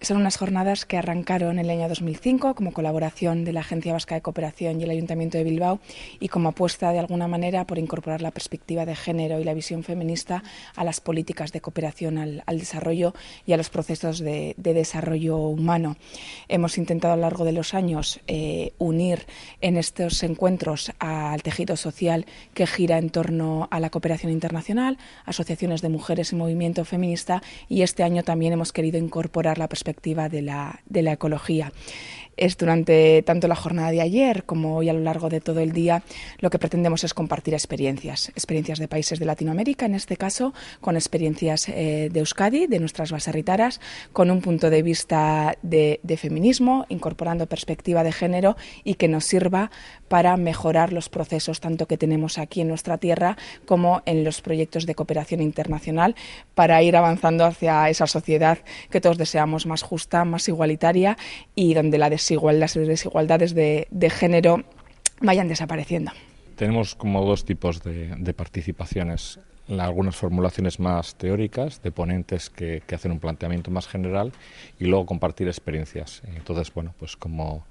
Son unas jornadas que arrancaron en el año 2005 como colaboración de la Agencia Vasca de Cooperación y el Ayuntamiento de Bilbao y como apuesta de alguna manera por incorporar la perspectiva de género y la visión feminista a las políticas de cooperación al desarrollo y a los procesos de desarrollo humano. Hemos intentado a lo largo de los años unir en estos encuentros al tejido social que gira en torno a la cooperación internacional, asociaciones de mujeres y movimiento feminista, y este año también hemos querido incorporar la perspectiva de la ecología. Es durante tanto la jornada de ayer como hoy a lo largo de todo el día lo que pretendemos es compartir experiencias de países de Latinoamérica, en este caso con experiencias de Euskadi, de nuestras baserritaras, con un punto de vista de feminismo, incorporando perspectiva de género y que nos sirva para mejorar los procesos tanto que tenemos aquí en nuestra tierra como en los proyectos de cooperación internacional para ir avanzando hacia esa sociedad que todos deseamos más justa, más igualitaria y donde las desigualdades de género vayan desapareciendo. Tenemos como dos tipos de participaciones. Algunas formulaciones más teóricas de ponentes que hacen un planteamiento más general y luego compartir experiencias. Entonces, bueno, pues como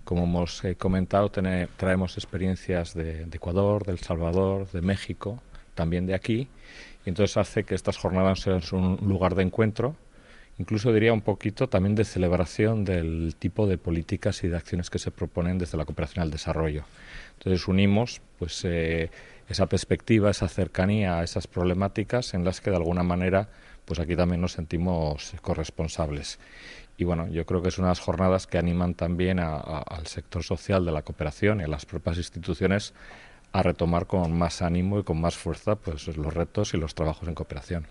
hemos comentado, traemos experiencias de Ecuador, de El Salvador, de México, también de aquí, y entonces hace que estas jornadas sean un lugar de encuentro, incluso diría un poquito también de celebración del tipo de políticas y de acciones que se proponen desde la cooperación al desarrollo. Entonces unimos pues esa perspectiva, esa cercanía a esas problemáticas en las que de alguna manera pues aquí también nos sentimos corresponsables. Y bueno, yo creo que es unas jornadas que animan también al sector social de la cooperación y a las propias instituciones a retomar con más ánimo y con más fuerza pues los retos y los trabajos en cooperación.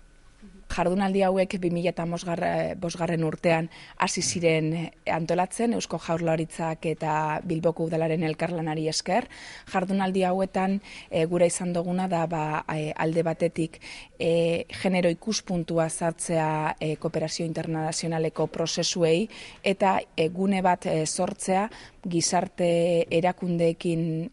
Jardunaldi hauek 2005 urtean hasi ziren antolatzen Eusko Jaurlaritzak eta Bilboko Udalaren elkarlanari esker. Jardunaldi hauetan gura izan duguna da alde batetik genero ikuspuntua sartzea kooperazio internazionaleko prozesuei eta gune bat sortzea gizarte erakundeekin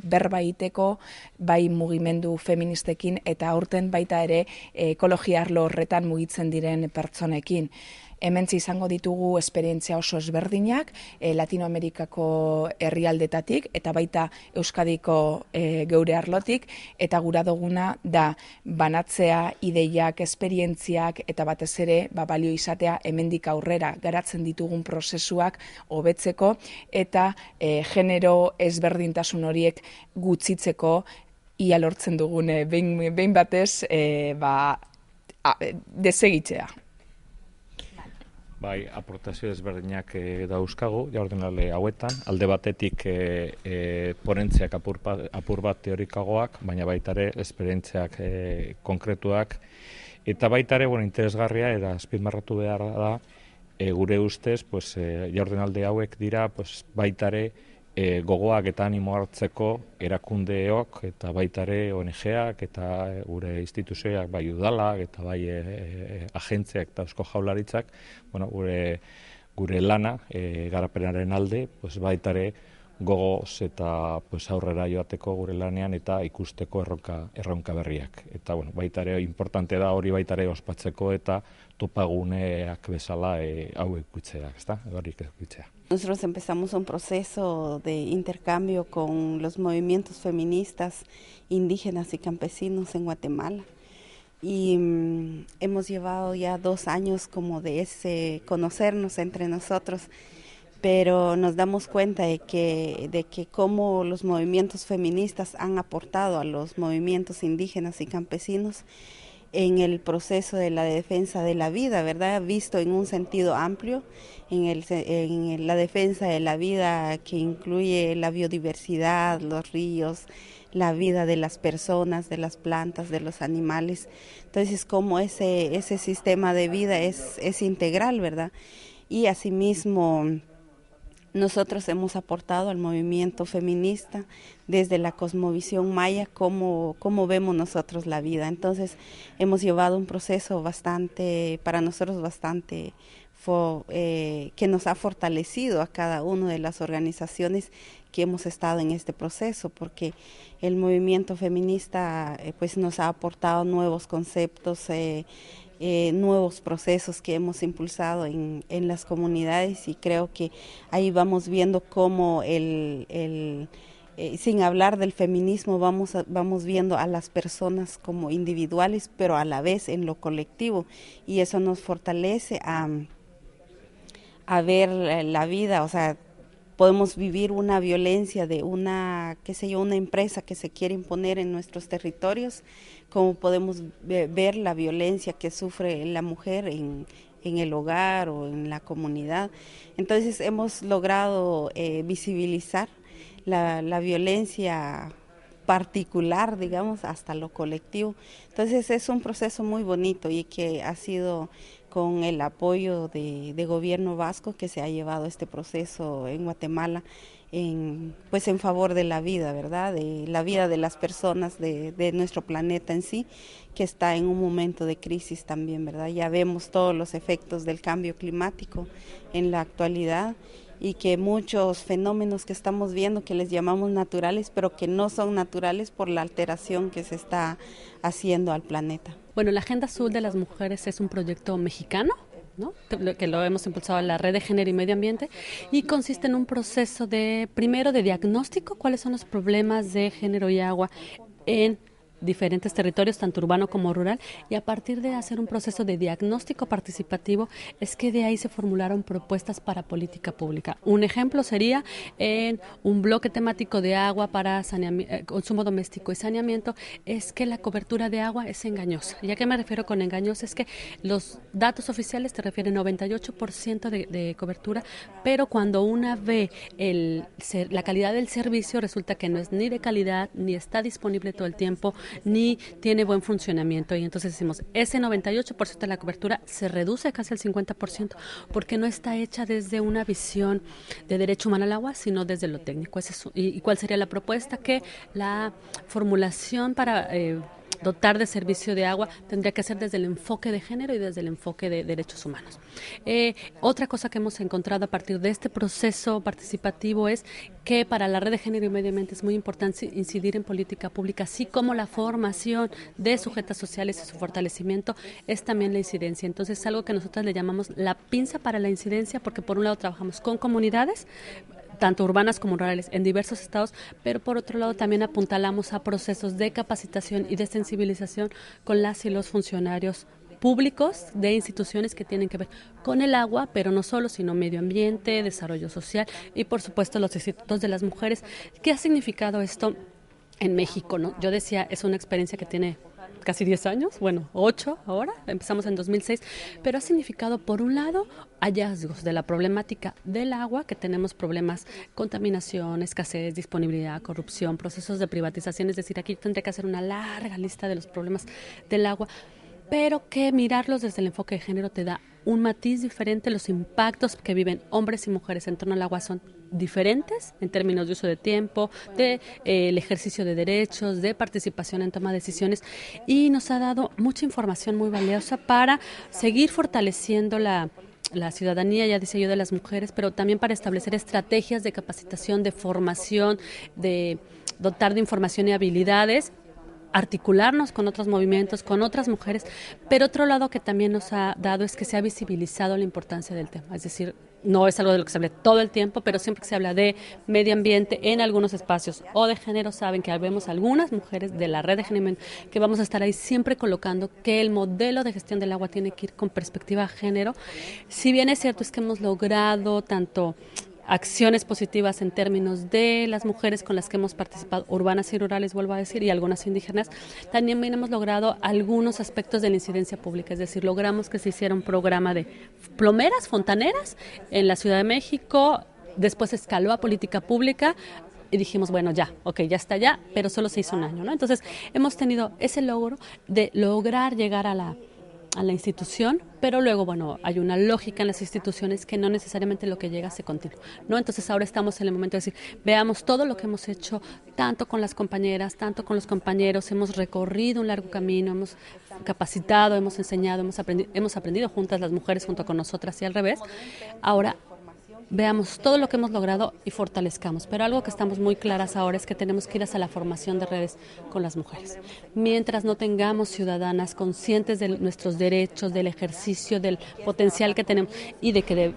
berba egiteko, bai mugimendu feministekin eta aurten baita ere ekologia arlo horretan mugitzen diren pertsonekin. Hementsi izango ditugu esperientzia oso ezberdinak Latinoamerikako herrialdetatik eta baita Euskadiko geure arlotik, eta gura duguna da banatzea ideiak, esperientziak eta batez ere balio izatea hemendik aurrera garatzen ditugun prozesuak hobetzeko eta genero ezberdintasun horiek gutxitzeko ia lortzen dugun behin batez desegitzea. Bai, aportazio ezberdinak dauzkagu, jardunaldi hauetan, alde batetik ponentziak apur bat teorikagoak, baina baita ere esperientziak konkretuak, eta baita ere interesgarria eta azpimarratu behar da, gure ustez, jardunaldi hauek dira baita ere gogoak eta animo hartzeko erakundeok eta baita ere ONG-ak eta gure instituzioak bai udalak eta bai agentziak eta Eusko Jaurlaritzak gure lana garapenaren alde baita ere gogoz eta aurrera joateko gure lanean eta ikusteko erronka berriak. Eta baita ere importante da hori baita ere ospatzeko eta topaguneak bezala hauek gutxeak, ezta? Horik gutxea. Nosotros empezamos un proceso de intercambio con los movimientos feministas indígenas y campesinos en Guatemala y hemos llevado ya 2 años como de ese conocernos entre nosotros, pero nos damos cuenta de que cómo los movimientos feministas han aportado a los movimientos indígenas y campesinos en el proceso de la defensa de la vida, ¿verdad? Visto en un sentido amplio, en la defensa de la vida que incluye la biodiversidad, los ríos, la vida de las personas, de las plantas, de los animales. Entonces, como ese sistema de vida es integral, ¿verdad? Y asimismo, nosotros hemos aportado al movimiento feminista desde la cosmovisión maya, cómo vemos nosotros la vida. Entonces hemos llevado un proceso para nosotros bastante que nos ha fortalecido a cada una de las organizaciones que hemos estado en este proceso, porque el movimiento feminista nos ha aportado nuevos conceptos nuevos procesos que hemos impulsado en las comunidades, y creo que ahí vamos viendo cómo sin hablar del feminismo, vamos viendo a las personas como individuales, pero a la vez en lo colectivo, y eso nos fortalece a ver la vida. O sea, podemos vivir una violencia de una empresa que se quiere imponer en nuestros territorios, como podemos ver la violencia que sufre la mujer en el hogar o en la comunidad. Entonces hemos logrado visibilizar la violencia particular, digamos, hasta lo colectivo. Entonces es un proceso muy bonito, y que ha sido con el apoyo de gobierno vasco que se ha llevado este proceso en Guatemala en favor de la vida, ¿verdad? De la vida de las personas, de nuestro planeta en sí, que está en un momento de crisis también, ¿verdad? Ya vemos todos los efectos del cambio climático en la actualidad, y que muchos fenómenos que estamos viendo, que les llamamos naturales, pero que no son naturales por la alteración que se está haciendo al planeta. Bueno, la Agenda Azul de las Mujeres es un proyecto mexicano, ¿no?, que lo hemos impulsado en la Red de Género y Medio Ambiente, y consiste en un proceso primero de diagnóstico, cuáles son los problemas de género y agua en diferentes territorios, tanto urbano como rural, y a partir de hacer un proceso de diagnóstico participativo es que de ahí se formularon propuestas para política pública. Un ejemplo sería en un bloque temático de agua para consumo doméstico y saneamiento, es que la cobertura de agua es engañosa. ¿Y a qué me refiero con engañosa? Es que los datos oficiales te refieren 98% de cobertura, pero cuando una ve la calidad del servicio, resulta que no es ni de calidad, ni está disponible todo el tiempo, ni tiene buen funcionamiento. Y entonces decimos, ese 98% de la cobertura se reduce casi al 50%, porque no está hecha desde una visión de derecho humano al agua, sino desde lo técnico. ¿Y cuál sería la propuesta? Que la formulación para dotar de servicio de agua tendría que ser desde el enfoque de género y desde el enfoque de derechos humanos. Otra cosa que hemos encontrado a partir de este proceso participativo es que para la Red de Género y Medio Ambiente es muy importante incidir en política pública, así como la formación de sujetas sociales y su fortalecimiento es también la incidencia. Entonces es algo que nosotros le llamamos la pinza para la incidencia, porque por un lado trabajamos con comunidades, tanto urbanas como rurales, en diversos estados, pero por otro lado también apuntalamos a procesos de capacitación y de sensibilización con las y los funcionarios públicos de instituciones que tienen que ver con el agua, pero no solo, sino medio ambiente, desarrollo social y por supuesto los institutos de las mujeres. ¿Qué ha significado esto en México, no? Yo decía, es una experiencia que tiene casi 10 años, bueno, 8 ahora, empezamos en 2006, pero ha significado, por un lado, hallazgos de la problemática del agua, que tenemos problemas, contaminación, escasez, disponibilidad, corrupción, procesos de privatización, es decir, aquí tendría que hacer una larga lista de los problemas del agua, pero que mirarlos desde el enfoque de género te da un matiz diferente. Los impactos que viven hombres y mujeres en torno al agua son diferentes en términos de uso de tiempo, de el ejercicio de derechos, de participación en toma de decisiones, y nos ha dado mucha información muy valiosa para seguir fortaleciendo la ciudadanía, ya decía yo, de las mujeres, pero también para establecer estrategias de capacitación, de formación, de dotar de información y habilidades, articularnos con otros movimientos, con otras mujeres, pero otro lado que también nos ha dado es que se ha visibilizado la importancia del tema, es decir, no es algo de lo que se habla todo el tiempo, pero siempre que se habla de medio ambiente en algunos espacios o de género, saben que vemos algunas mujeres de la Red de Género que vamos a estar ahí siempre colocando que el modelo de gestión del agua tiene que ir con perspectiva de género. Si bien es cierto es que hemos logrado tanto acciones positivas en términos de las mujeres con las que hemos participado, urbanas y rurales, vuelvo a decir, y algunas indígenas, también hemos logrado algunos aspectos de la incidencia pública, es decir, logramos que se hiciera un programa de plomeras, fontaneras en la Ciudad de México, después escaló a política pública, y dijimos, bueno, ya está ya, pero solo se hizo un año, ¿no? Entonces, hemos tenido ese logro de lograr llegar a la institución, pero luego, bueno, hay una lógica en las instituciones que no necesariamente lo que llega se continúa, ¿no? Entonces ahora estamos en el momento de decir, veamos todo lo que hemos hecho, tanto con las compañeras, tanto con los compañeros, hemos recorrido un largo camino, hemos capacitado, hemos enseñado, hemos aprendido juntas las mujeres junto con nosotras y al revés. Ahora veamos todo lo que hemos logrado y fortalezcamos. Pero algo que estamos muy claras ahora es que tenemos que ir hacia la formación de redes con las mujeres. Mientras no tengamos ciudadanas conscientes de nuestros derechos, del ejercicio, del potencial que tenemos y de que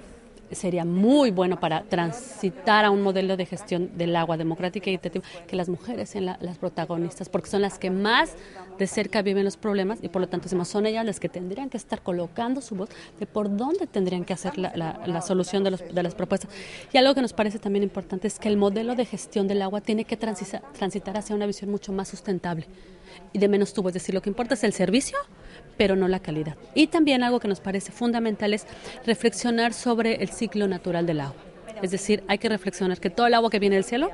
sería muy bueno para transitar a un modelo de gestión del agua democrática y equitativa, que las mujeres sean las protagonistas, porque son las que más de cerca viven los problemas y por lo tanto son ellas las que tendrían que estar colocando su voz de por dónde tendrían que hacer la solución de las propuestas. Y algo que nos parece también importante es que el modelo de gestión del agua tiene que transitar hacia una visión mucho más sustentable y de menos tubo, es decir, lo que importa es el servicio, pero no la calidad. Y también algo que nos parece fundamental es reflexionar sobre el ciclo natural del agua. Es decir, hay que reflexionar que todo el agua que viene del cielo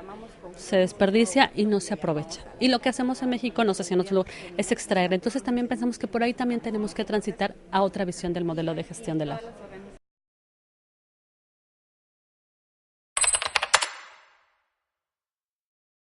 se desperdicia y no se aprovecha. Y lo que hacemos en México, no sé si en otro lugar, es extraer. Entonces también pensamos que por ahí también tenemos que transitar a otra visión del modelo de gestión del agua.